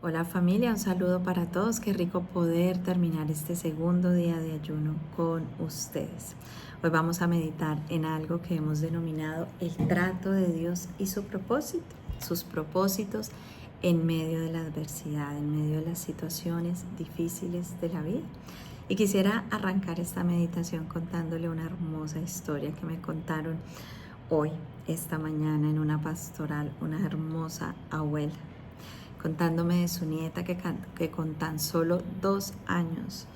Hola familia, un saludo para todos. Qué rico poder terminar este segundo día de ayuno con ustedes. Hoy vamos a meditar en algo que hemos denominado el trato de Dios y su propósito, sus propósitos en medio de la adversidad, en medio de las situaciones difíciles de la vida. Y quisiera arrancar esta meditación contándole una hermosa historia que me contaron hoy, esta mañana, en una pastoral, una hermosa abuela contándome de su nieta que con tan solo 2 años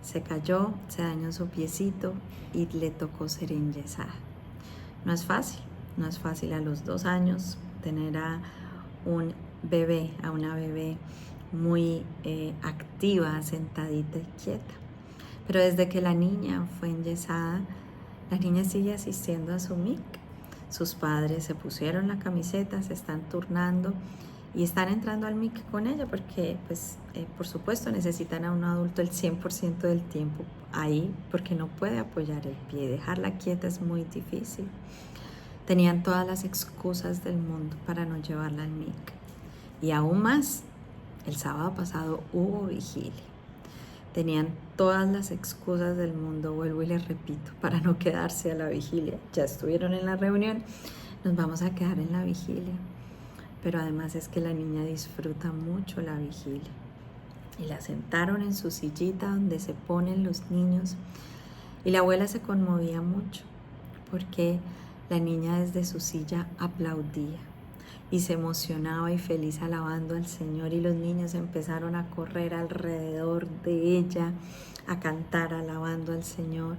se cayó, se dañó su piecito y le tocó ser enyesada. No es fácil, no es fácil a los 2 años tener a un bebé, a una bebé muy activa, sentadita y quieta. Pero desde que la niña fue enyesada, la niña sigue asistiendo a su MIC. Sus padres se pusieron la camiseta, se están turnando y están entrando al MIC con ella porque, por supuesto, necesitan a un adulto el 100% del tiempo ahí porque no puede apoyar el pie. Dejarla quieta es muy difícil. Tenían todas las excusas del mundo para no llevarla al MIC. Y aún más, el sábado pasado hubo vigilia. Tenían todas las excusas del mundo, vuelvo y les repito, para no quedarse a la vigilia. Ya estuvieron en la reunión, nos vamos a quedar en la vigilia. Pero además es que la niña disfruta mucho la vigilia. Y la sentaron en su sillita donde se ponen los niños. Y la abuela se conmovía mucho porque la niña desde su silla aplaudía y se emocionaba y feliz alabando al Señor, y los niños empezaron a correr alrededor de ella, a cantar alabando al Señor,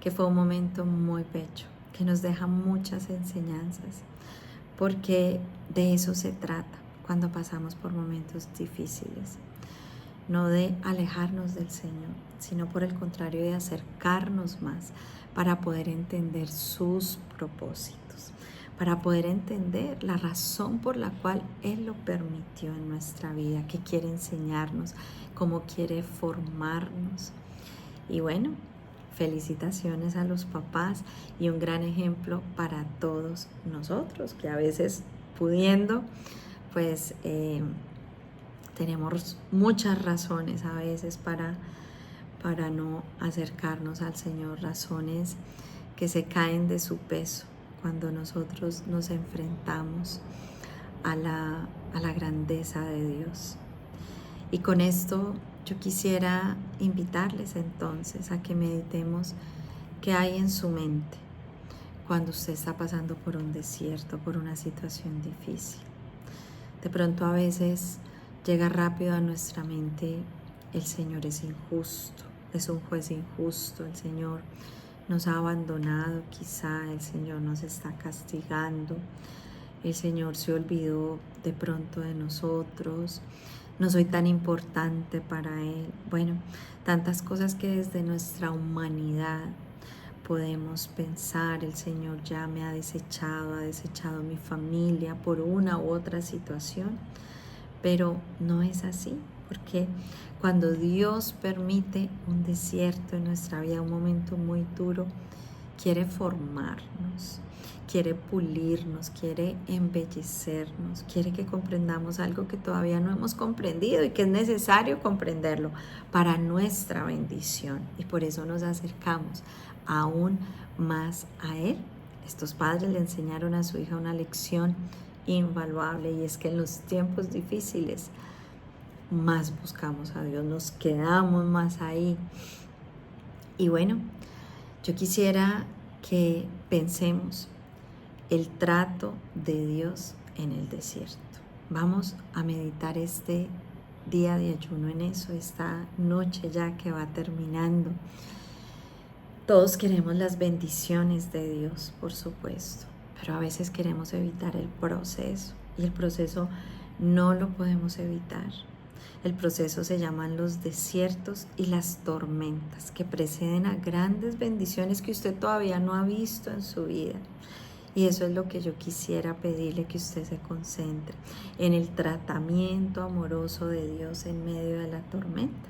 que fue un momento muy bello, que nos deja muchas enseñanzas, porque de eso se trata cuando pasamos por momentos difíciles, no de alejarnos del Señor, sino por el contrario de acercarnos más para poder entender sus propósitos, para poder entender la razón por la cual Él lo permitió en nuestra vida, qué quiere enseñarnos, cómo quiere formarnos. Y bueno, felicitaciones a los papás y un gran ejemplo para todos nosotros, que a veces pudiendo, pues tenemos muchas razones a veces para no acercarnos al Señor, razones que se caen de su peso cuando nosotros nos enfrentamos a la grandeza de Dios. Y con esto yo quisiera invitarles entonces a que meditemos qué hay en su mente cuando usted está pasando por un desierto, por una situación difícil. De pronto a veces llega rápido a nuestra mente: el Señor es injusto, es un juez injusto, el Señor nos ha abandonado, quizá el Señor nos está castigando, el Señor se olvidó de pronto de nosotros, no soy tan importante para Él. Bueno, tantas cosas que desde nuestra humanidad podemos pensar: el Señor ya me ha desechado mi familia por una u otra situación. Pero no es así, porque cuando Dios permite un desierto en nuestra vida, un momento muy duro, quiere formarnos, quiere pulirnos, quiere embellecernos, quiere que comprendamos algo que todavía no hemos comprendido y que es necesario comprenderlo para nuestra bendición. Y por eso nos acercamos aún más a Él. Estos padres le enseñaron a su hija una lección invaluable, y es que en los tiempos difíciles más buscamos a Dios, nos quedamos más ahí. Y bueno, yo quisiera que pensemos el trato de Dios en el desierto. Vamos a meditar este día de ayuno en eso, esta noche ya que va terminando. Todos queremos las bendiciones de Dios, por supuesto, pero a veces queremos evitar el proceso, y el proceso no lo podemos evitar. El proceso se llaman los desiertos y las tormentas que preceden a grandes bendiciones que usted todavía no ha visto en su vida. Y eso es lo que yo quisiera pedirle, que usted se concentre en el tratamiento amoroso de Dios en medio de la tormenta.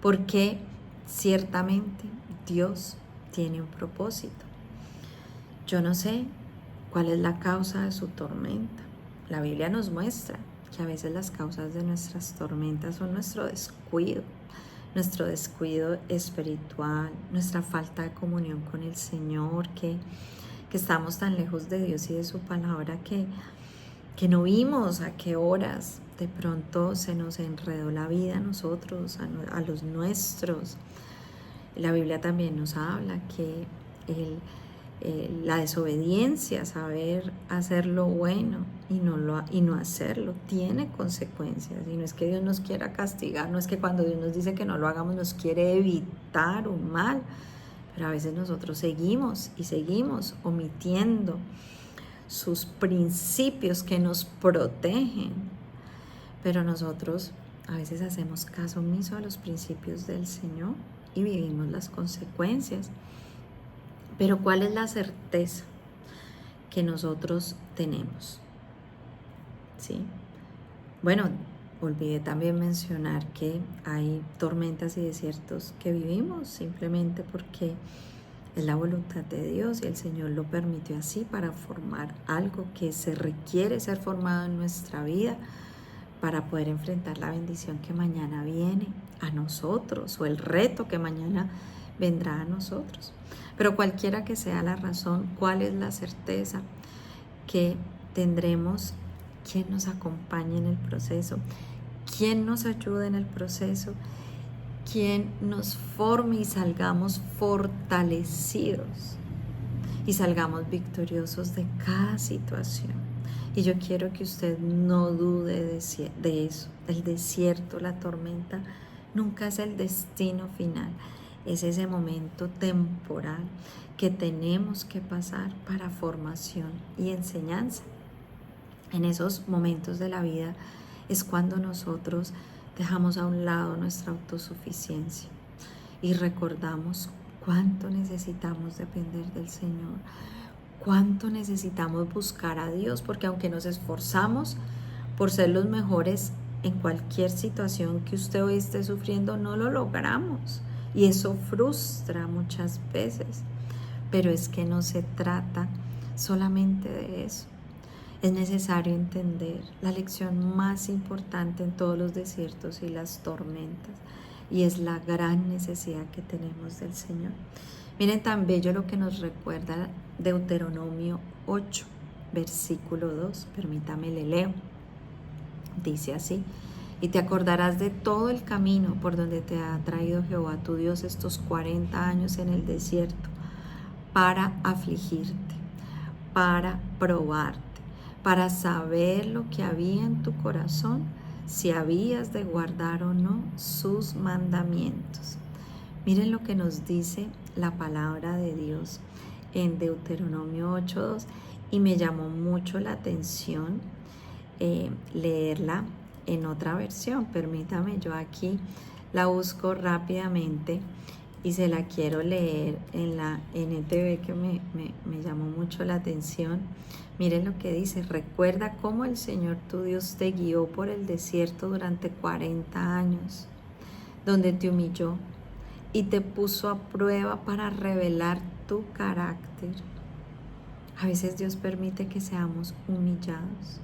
Porque ciertamente Dios tiene un propósito. Yo no sé cuál es la causa de su tormenta. La Biblia nos muestra que a veces las causas de nuestras tormentas son nuestro descuido espiritual, nuestra falta de comunión con el Señor, que estamos tan lejos de Dios y de su palabra que no vimos a qué horas de pronto se nos enredó la vida a nosotros, a los nuestros. La Biblia también nos habla que la desobediencia, saber hacer lo bueno y no hacerlo, tiene consecuencias. Y no es que Dios nos quiera castigar, no es que cuando Dios nos dice que no lo hagamos nos quiere evitar un mal, pero a veces nosotros seguimos omitiendo sus principios que nos protegen, pero nosotros a veces hacemos caso omiso a los principios del Señor y vivimos las consecuencias. Pero ¿cuál es la certeza que nosotros tenemos? ¿Sí? Bueno, olvidé también mencionar que hay tormentas y desiertos que vivimos simplemente porque es la voluntad de Dios y el Señor lo permitió así para formar algo que se requiere ser formado en nuestra vida para poder enfrentar la bendición que mañana viene a nosotros o el reto que mañana vendrá a nosotros. Pero cualquiera que sea la razón, ¿cuál es la certeza? Que tendremos quien nos acompañe en el proceso, quien nos ayude en el proceso, quien nos forme y salgamos fortalecidos y salgamos victoriosos de cada situación. Y yo quiero que usted no dude de eso. El desierto, la tormenta, nunca es el destino final. Es ese momento temporal que tenemos que pasar para formación y enseñanza. En esos momentos de la vida es cuando nosotros dejamos a un lado nuestra autosuficiencia y recordamos cuánto necesitamos depender del Señor, cuánto necesitamos buscar a Dios, porque aunque nos esforzamos por ser los mejores en cualquier situación que usted hoy esté sufriendo, no lo logramos. Y eso frustra muchas veces, pero es que no se trata solamente de eso. Es necesario entender la lección más importante en todos los desiertos y las tormentas, y es la gran necesidad que tenemos del Señor. Miren tan bello lo que nos recuerda Deuteronomio 8, versículo 2. Permítame, le leo. Dice así: y te acordarás de todo el camino por donde te ha traído Jehová tu Dios estos 40 años en el desierto, para afligirte, para probarte, para saber lo que había en tu corazón, si habías de guardar o no sus mandamientos. Miren lo que nos dice la palabra de Dios en Deuteronomio 8:2, y me llamó mucho la atención leerla en otra versión. Permítame, yo aquí la busco rápidamente y se la quiero leer en la NTV, que me llamó mucho la atención. Miren lo que dice: recuerda cómo el Señor tu Dios te guió por el desierto durante 40 años, donde te humilló y te puso a prueba para revelar tu carácter. A veces Dios permite que seamos humillados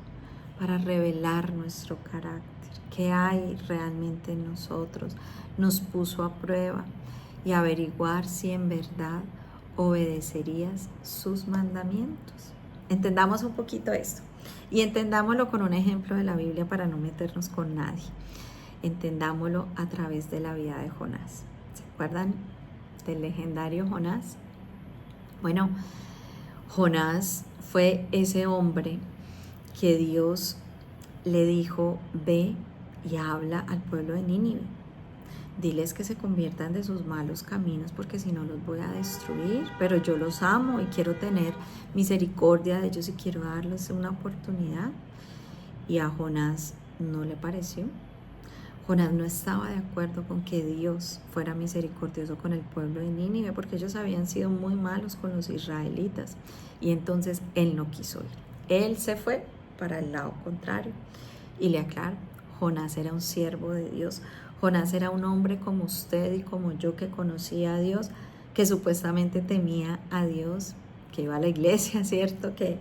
para revelar nuestro carácter, qué hay realmente en nosotros. Nos puso a prueba y averiguar si en verdad obedecerías sus mandamientos. Entendamos un poquito esto y entendámoslo con un ejemplo de la Biblia para no meternos con nadie. Entendámoslo a través de la vida de Jonás. ¿Se acuerdan del legendario Jonás? Bueno, Jonás fue ese hombre que Dios le dijo: ve y habla al pueblo de Nínive. Diles que se conviertan de sus malos caminos, porque si no los voy a destruir, pero yo los amo y quiero tener misericordia de ellos y quiero darles una oportunidad. Y a Jonás no le pareció. Jonás no estaba de acuerdo con que Dios fuera misericordioso con el pueblo de Nínive, porque ellos habían sido muy malos con los israelitas, y entonces él no quiso ir. Él se fue para el lado contrario. Y le aclaro, Jonás era un siervo de Dios. Jonás era un hombre como usted y como yo, que conocía a Dios, que supuestamente temía a Dios, que iba a la iglesia, ¿cierto? Que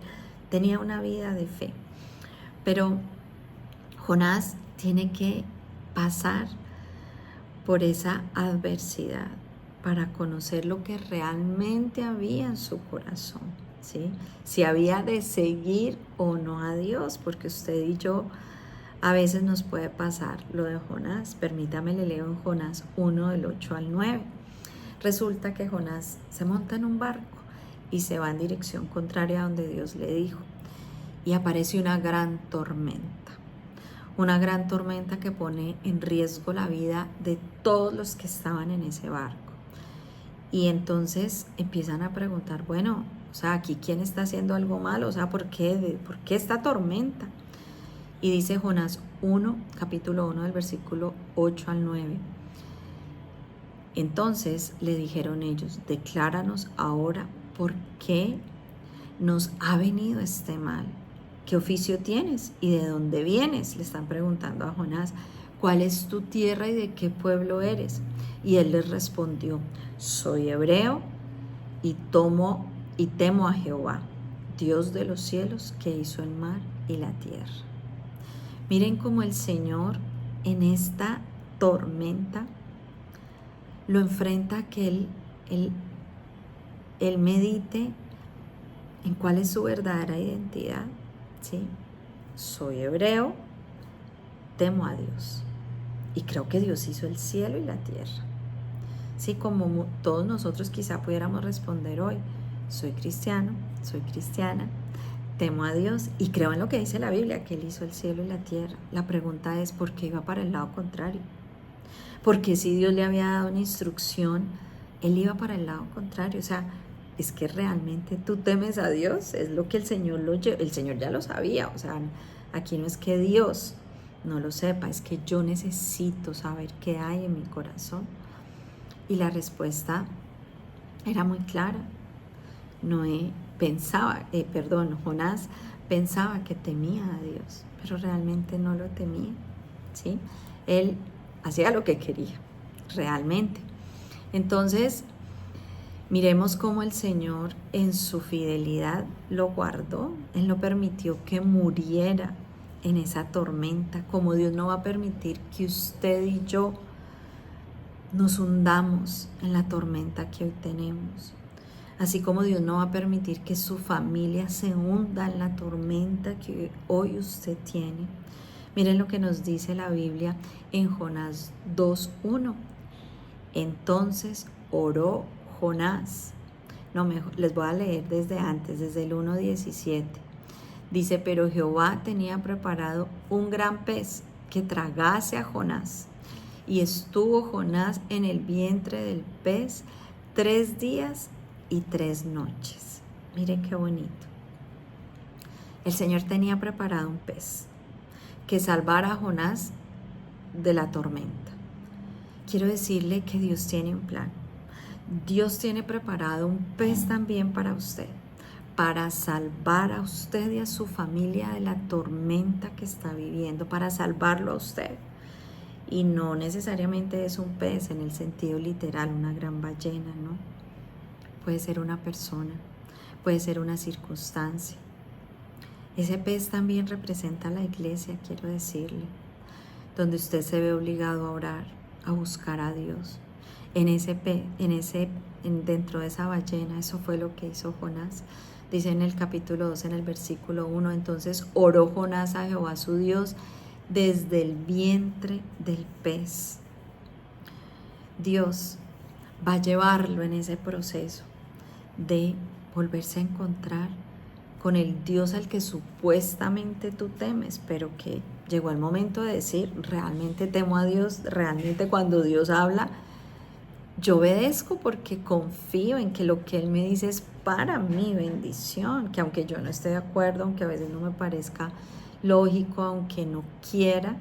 tenía una vida de fe. Pero Jonás tiene que pasar por esa adversidad para conocer lo que realmente había en su corazón, ¿sí? Si había de seguir o no a Dios, porque usted y yo a veces nos puede pasar lo de Jonás. Permítame, le leo en Jonás 1 del 8 al 9. Resulta que Jonás se monta en un barco y se va en dirección contraria a donde Dios le dijo. Y aparece una gran tormenta que pone en riesgo la vida de todos los que estaban en ese barco. Y entonces empiezan a preguntar, bueno, o sea, aquí quién está haciendo algo malo, o sea, ¿por qué esta tormenta? Y dice Jonás 1, capítulo 1 del versículo 8 al 9. Entonces le dijeron ellos, decláranos ahora por qué nos ha venido este mal. ¿Qué oficio tienes y de dónde vienes? Le están preguntando a Jonás. ¿Cuál es tu tierra y de qué pueblo eres? Y él les respondió, soy hebreo y temo a Jehová, Dios de los cielos, que hizo el mar y la tierra. Miren cómo el Señor en esta tormenta lo enfrenta a que él medite en cuál es su verdadera identidad, ¿sí? Soy hebreo, temo a Dios y creo que Dios hizo el cielo y la tierra. Sí, como todos nosotros quizá pudiéramos responder hoy, soy cristiano, soy cristiana, temo a Dios y creo en lo que dice la Biblia, que Él hizo el cielo y la tierra. La pregunta es, ¿por qué iba para el lado contrario? Porque si Dios le había dado una instrucción, Él iba para el lado contrario. O sea, es que realmente tú temes a Dios, es lo que el Señor el Señor ya lo sabía. O sea, aquí no es que Dios no lo sepa, es que yo necesito saber qué hay en mi corazón. Y la respuesta era muy clara. Jonás pensaba que temía a Dios, pero realmente no lo temía, ¿sí? Él hacía lo que quería, realmente. Entonces, miremos cómo el Señor en su fidelidad lo guardó. Él no permitió que muriera en esa tormenta, como Dios no va a permitir que usted y yo nos hundamos en la tormenta que hoy tenemos. Así como Dios no va a permitir que su familia se hunda en la tormenta que hoy usted tiene. Miren lo que nos dice la Biblia en Jonás 2:1. Entonces oró Jonás. Les voy a leer desde antes, desde el 1:17. Dice, pero Jehová tenía preparado un gran pez que tragase a Jonás. Y estuvo Jonás en el vientre del pez 3 días y 3 noches. Miren qué bonito. El Señor tenía preparado un pez que salvara a Jonás de la tormenta. Quiero decirle que Dios tiene un plan. Dios tiene preparado un pez también para usted, para salvar a usted y a su familia de la tormenta que está viviendo, para salvarlo a usted. Y no necesariamente es un pez en el sentido literal, una gran ballena, ¿no? Puede ser una persona, puede ser una circunstancia. Ese pez también representa a la iglesia, quiero decirle, donde usted se ve obligado a orar, a buscar a Dios. Dentro de esa ballena, eso fue lo que hizo Jonás. Dice en el capítulo 2, en el versículo 1, entonces oró Jonás a Jehová su Dios desde el vientre del pez. Dios va a llevarlo en ese proceso de volverse a encontrar con el Dios al que supuestamente tú temes, pero que llegó el momento de decir, realmente temo a Dios, realmente cuando Dios habla, yo obedezco porque confío en que lo que Él me dice es para mi bendición, que aunque yo no esté de acuerdo, aunque a veces no me parezca lógico, aunque no quiera,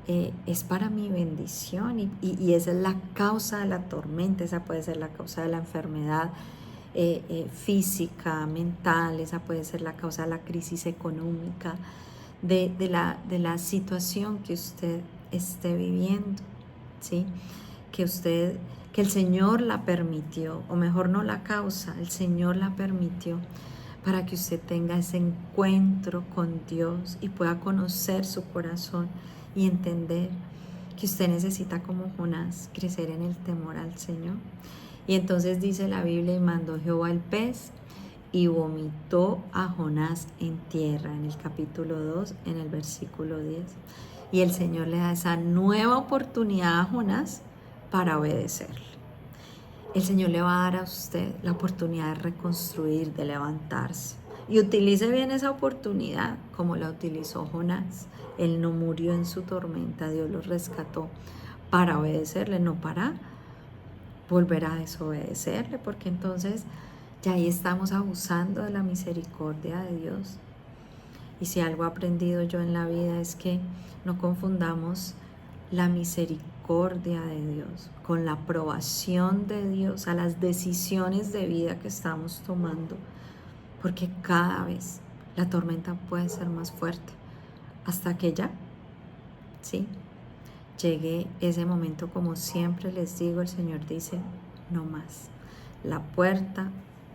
es para mi bendición y esa es la causa de la tormenta, esa puede ser la causa de la enfermedad física, mental, esa puede ser la causa de la crisis económica, de la situación que usted esté viviendo, ¿sí? Que el Señor la permitió, o mejor no la causa, el Señor la permitió para que usted tenga ese encuentro con Dios y pueda conocer su corazón y entender que usted necesita, como Jonás, crecer en el temor al Señor. Y entonces dice la Biblia: y mandó Jehová el pez y vomitó a Jonás en tierra, en el capítulo 2, en el versículo 10. Y el Señor le da esa nueva oportunidad a Jonás para obedecerle. El Señor le va a dar a usted la oportunidad de reconstruir, de levantarse. Y utilice bien esa oportunidad como la utilizó Jonás. Él no murió en su tormenta, Dios lo rescató para obedecerle, no para volver a desobedecerle, porque entonces ya ahí estamos abusando de la misericordia de Dios. Y si algo he aprendido yo en la vida es que no confundamos la misericordia de Dios con la aprobación de Dios a las decisiones de vida que estamos tomando, porque cada vez la tormenta puede ser más fuerte hasta que ya, ¿sí?, llegue ese momento. Como siempre les digo, el Señor dice: no más. La puerta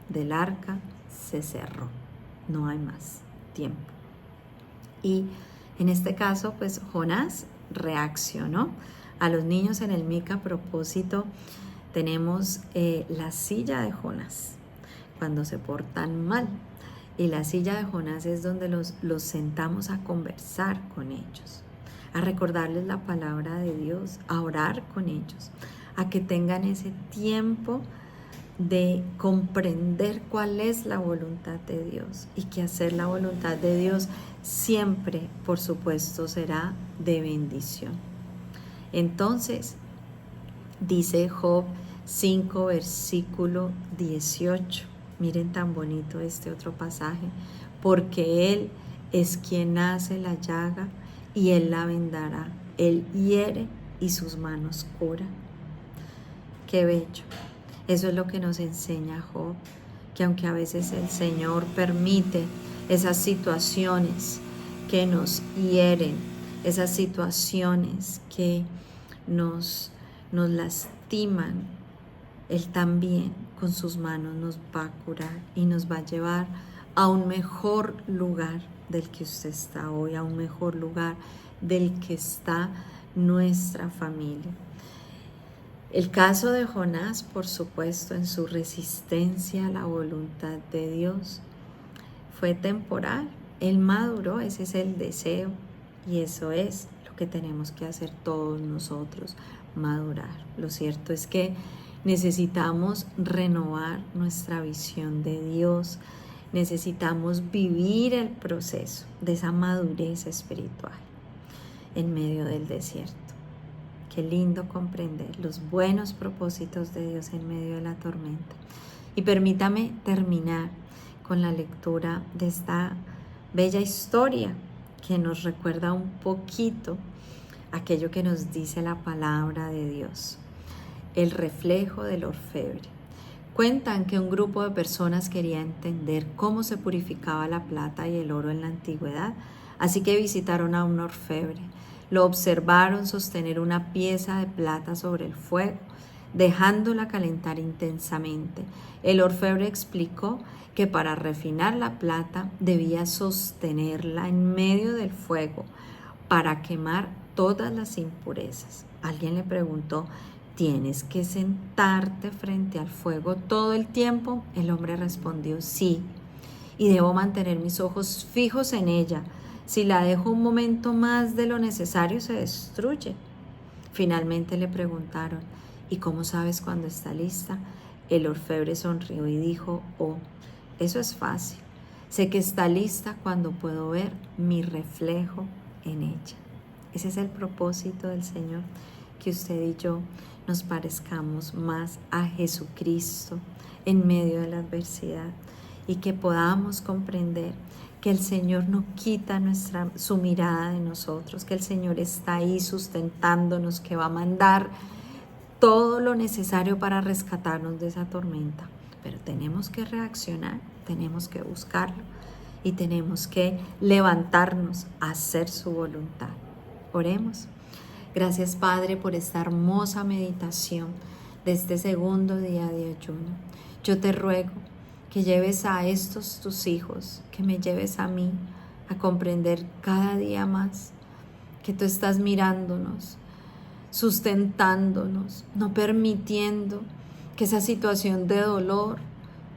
del arca se cerró, no hay más tiempo. Y en este caso, pues Jonás reaccionó. A los niños en el Mica, a propósito, tenemos la silla de Jonás, cuando se portan mal. Y la silla de Jonás es donde los sentamos a conversar con ellos, a recordarles la palabra de Dios, a orar con ellos, a que tengan ese tiempo de comprender cuál es la voluntad de Dios, y que hacer la voluntad de Dios siempre, por supuesto, será de bendición. Entonces, dice Job 5, versículo 18. Miren tan bonito este otro pasaje: porque Él es quien hace la llaga y Él la vendará. Él hiere y sus manos curan. Qué bello. Eso es lo que nos enseña Job, que aunque a veces el Señor permite esas situaciones que nos hieren, esas situaciones que nos lastiman, Él también con sus manos nos va a curar y nos va a llevar a un mejor lugar del que usted está hoy, a un mejor lugar del que está nuestra familia. El caso de Jonás, por supuesto, en su resistencia a la voluntad de Dios, fue temporal. Él maduró, ese es el deseo, y eso es lo que tenemos que hacer todos nosotros, madurar. Lo cierto es que necesitamos renovar nuestra visión de Dios, necesitamos vivir el proceso de esa madurez espiritual en medio del desierto. Qué lindo comprender los buenos propósitos de Dios en medio de la tormenta. Y permítame terminar con la lectura de esta bella historia que nos recuerda un poquito aquello que nos dice la palabra de Dios. El reflejo del orfebre. Cuentan que un grupo de personas quería entender cómo se purificaba la plata y el oro en la antigüedad, así que visitaron a un orfebre. Lo observaron sostener una pieza de plata sobre el fuego, dejándola calentar intensamente. El orfebre explicó que para refinar la plata debía sostenerla en medio del fuego para quemar todas las impurezas. Alguien le preguntó: ¿tienes que sentarte frente al fuego todo el tiempo? El hombre respondió: sí, y debo mantener mis ojos fijos en ella. Si la dejo un momento más de lo necesario, se destruye. Finalmente le preguntaron: ¿y cómo sabes cuando está lista? El orfebre sonrió y dijo: oh, eso es fácil. Sé que está lista cuando puedo ver mi reflejo en ella. Ese es el propósito del Señor, que usted y yo nos parezcamos más a Jesucristo en medio de la adversidad, y que podamos comprender que el Señor no quita su mirada de nosotros, que el Señor está ahí sustentándonos, que va a mandar todo lo necesario para rescatarnos de esa tormenta. Pero tenemos que reaccionar, tenemos que buscarlo y tenemos que levantarnos a hacer su voluntad. Oremos. Gracias, Padre, por esta hermosa meditación de este segundo día de ayuno. Yo te ruego que lleves a estos tus hijos, que me lleves a mí a comprender cada día más que tú estás mirándonos, sustentándonos, no permitiendo que esa situación de dolor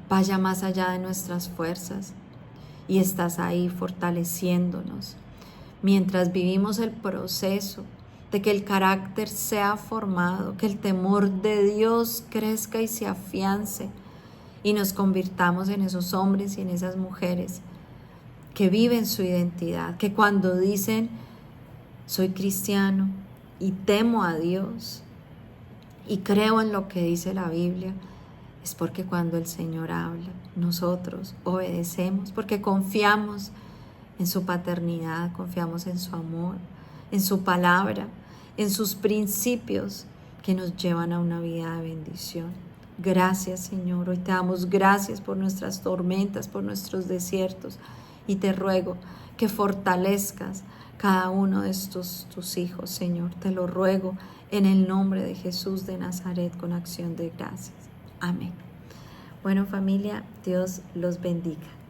vaya más allá de nuestras fuerzas, y estás ahí fortaleciéndonos mientras vivimos el proceso de que el carácter sea formado, que el temor de Dios crezca y se afiance y nos convirtamos en esos hombres y en esas mujeres que viven su identidad, que cuando dicen soy cristiano y temo a Dios y creo en lo que dice la Biblia, es porque cuando el Señor habla, nosotros obedecemos, porque confiamos en su paternidad, confiamos en su amor, en su palabra, en sus principios que nos llevan a una vida de bendición. Gracias, Señor. Hoy te damos gracias por nuestras tormentas, por nuestros desiertos, y te ruego que fortalezcas cada uno de estos tus hijos, Señor. Te lo ruego en el nombre de Jesús de Nazaret con acción de gracias. Amén. Bueno, familia, Dios los bendiga.